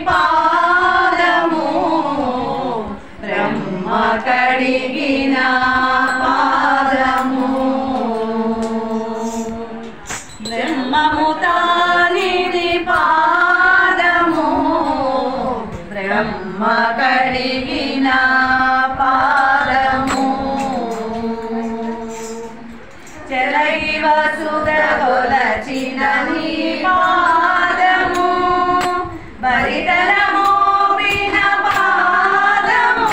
పాదము బ్రహ్మ కడిగిన పాదము బ్రహ్మము తానిది పాదము బ్రహ్మ కడిగిన పాదము చెలగి వసుధ కొలచిన నీ పాదము బరితల మోపిన పాదము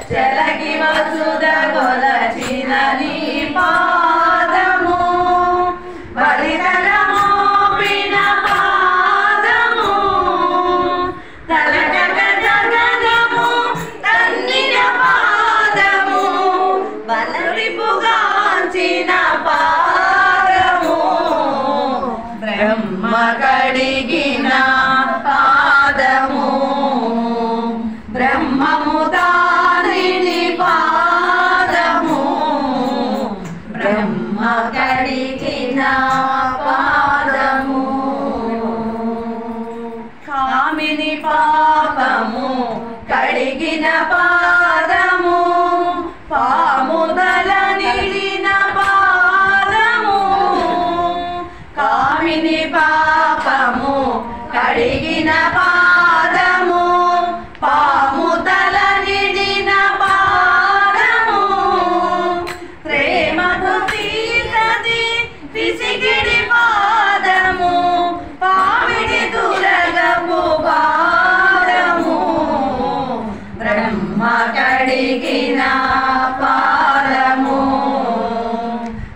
చెలగి వసుధ కొలచిన నీ పాదము బరితల మోపిన పాదము తలకట జగదము తన్నిన పాదము బలరిపుగాంచిన పాదము బ్రహ్మ కడిగిన పాదము బ్రహ్మము తానిది పాదము బ్రహ్మ కడిగిన పాదము కామిని పాపము కడిగిన పాదము పాముదల నిలిన పాదము కామిని పాపము కడిగిన పాదము పాముదల నిలిన పాదము ప్రేమకు తీరది పిసిగిడి పాదము పావిడి దురగపు పాదము బ్రహ్మ కడిగిన పాదము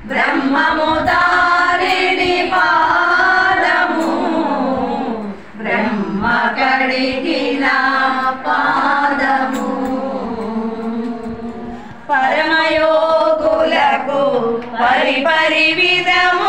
బ్రహ్మము దారిని పాదము బ్రహ్మ కడిగిన పాదము పరమయోగులకు పరిపరి విధము